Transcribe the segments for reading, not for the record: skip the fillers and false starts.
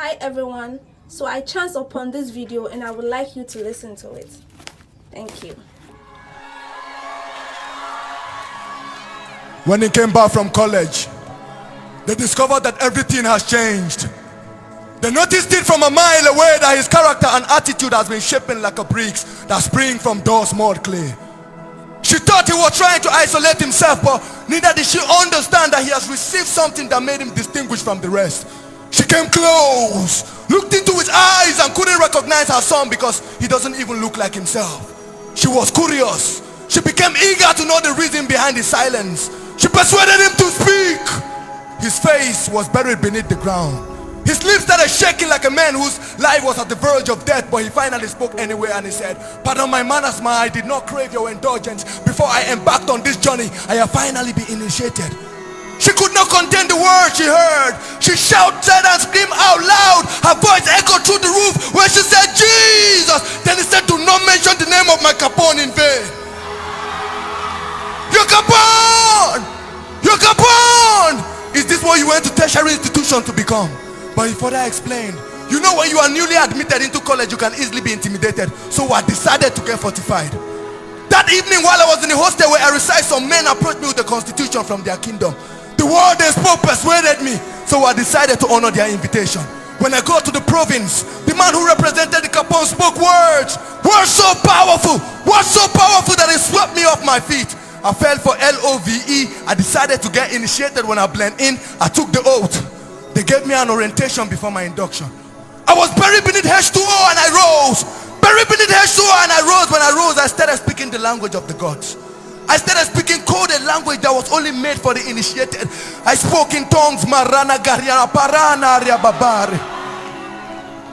Hi everyone, so I chanced upon this video and I would like you to listen to it. Thank you. When he came back from college, they discovered that everything has changed. They noticed it from a mile away that his character and attitude has been shaping like a bricks that spring from Door's mud clay. She thought he was trying to isolate himself, but neither did she understand that he has received something that made him distinguished from the rest. She came close, looked into his eyes and couldn't recognize her son because he doesn't even look like himself. She was curious. She became eager to know the reason behind his silence. She persuaded him to speak. His face was buried beneath the ground. His lips started shaking like a man whose life was at the verge of death, but he finally spoke anyway and he said, "Pardon my manners, ma, I did not crave your indulgence. Before I embarked on this journey, I have finally been initiated." She could not contain the words she heard. She shouted and screamed out loud. Her voice echoed through the roof when she said, "Jesus!" Then he said, "Do not mention the name of my Capone in vain." Your Capone! Your Capone! Is this what you went to tertiary institution to become? But he further explained, you know, when you are newly admitted into college, you can easily be intimidated. So I decided to get fortified. That evening while I was in the hostel where I reside, some men approached me with the constitution from their kingdom. The word they spoke persuaded me, so I decided to honor their invitation. When I got to the province, the man who represented the Capone spoke words so powerful that it swept me off my feet. I fell for LOVE. I decided to get initiated. When I blend in, I took the oath. They gave me an orientation before my induction. I was buried beneath H2O and I rose. Buried beneath H2O and I rose. When I rose, I started speaking the language of the gods. I started speaking coded language that was only made for the initiated. I spoke in tongues. Marana Gariana Parana Babari.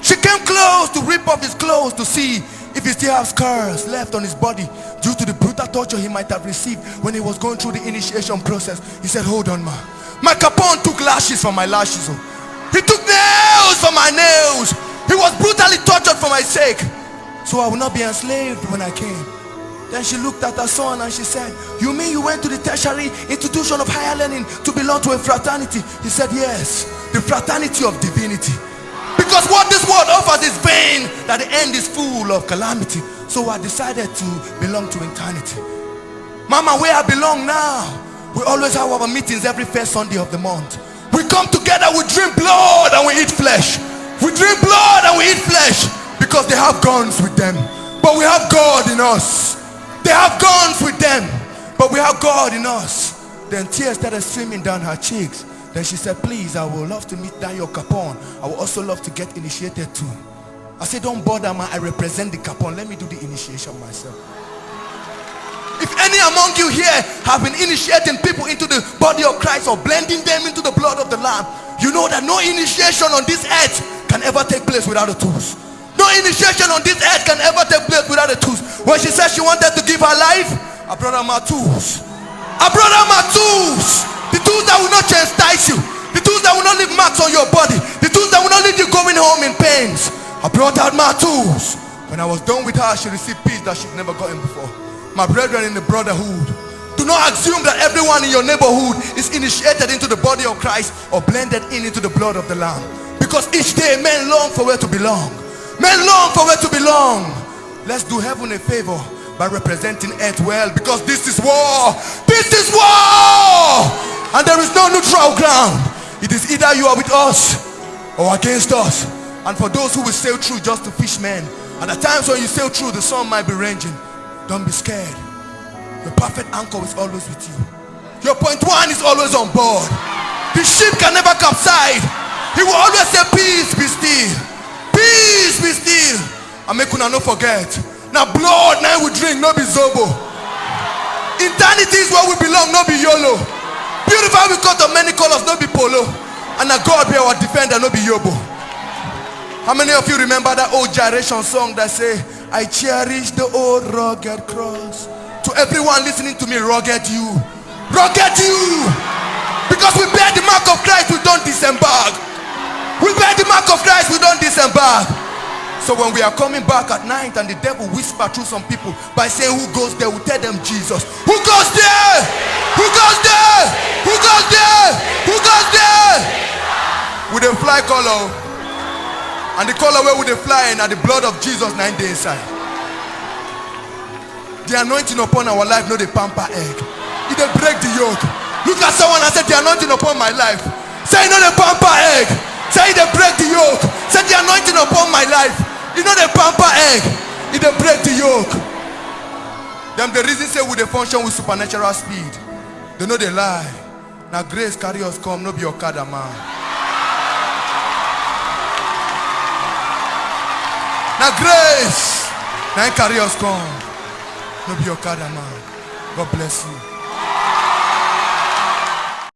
She came close to rip off his clothes to see if he still has scars left on his body due to the brutal torture he might have received when he was going through the initiation process. He said, "Hold on, ma. My Capone took lashes from my lashes. He took nails from my nails. He was brutally tortured for my sake. So I will not be enslaved when I came." Then she looked at her son and she said, "You mean you went to the tertiary institution of higher learning to belong to a fraternity?" He said, "Yes, the fraternity of divinity. Because what this world offers is vain, that the end is full of calamity. So I decided to belong to eternity." Mama, where I belong now, we always have our meetings every first Sunday of the month. We come together, we drink blood and we eat flesh. We drink blood and we eat flesh because they have guns with them, but we have God in us. They have guns with them, but we have God in us. Then tears started streaming down her cheeks. Then she said, "Please, I would love to meet Dayo Capone. I would also love to get initiated too." I said, "Don't bother, man. I represent the Capone. Let me do the initiation myself." If any among you here have been initiating people into the body of Christ or blending them into the blood of the Lamb, you know that no initiation on this earth can ever take place without the tools. No initiation on this earth can ever take place without the tools. When she said she wanted to give her life, I brought her my tools. I brought her my tools. The tools that will not chastise you. The tools that will not leave marks on your body. The tools that will not leave you going home in pains. I brought out my tools. When I was done with her, she received peace that she'd never gotten before. My brethren in the brotherhood, do not assume that everyone in your neighborhood is initiated into the body of Christ or blended into the blood of the Lamb. Because each day men long for where to belong. Men long for where to belong. Let's do heaven a favor by representing earth well, because this is war. This is war, and there is no neutral ground. It is either you are with us or against us. And for those who will sail through just to fish men, at the times when you sail through, the sun might be ranging. Don't be scared. Your perfect anchor is always with you. Your point one is always on board. The ship can never capsize. He will always say, "Peace, be still. Peace, be still." And make una no forget. Now blood, now we drink, no be zobo. Eternity is where we belong, no be YOLO. Beautiful we cut of many colors, no be polo. And now God be our defender, no be yobo. How many of you remember that old gyration song that say, "I cherish the old rugged cross"? To everyone listening to me, rugged you. Rugged you. Because we bear the mark of Christ, we don't disembark. We bear the mark of Christ, we don't disembark. So when we are coming back at night and the devil whisper through some people by saying, "Who goes there?" we tell them, "Jesus." Who goes there? Who goes there? Who goes there? Who goes there? With a fly color. And the color where would they fly and the blood of Jesus 9 days inside. The anointing upon our life, no the pamper egg. It they break the yoke. Look at someone and say, the anointing upon my life. Say, no the pamper egg. Say, they break the yoke. Say, the anointing upon my life. You know the pamper egg. It they break the yoke. Them the reason say we they function with supernatural speed. They know they lie. Now grace carry us come, no be your card man. Now grace, now carry us come, no be your card man. God bless you.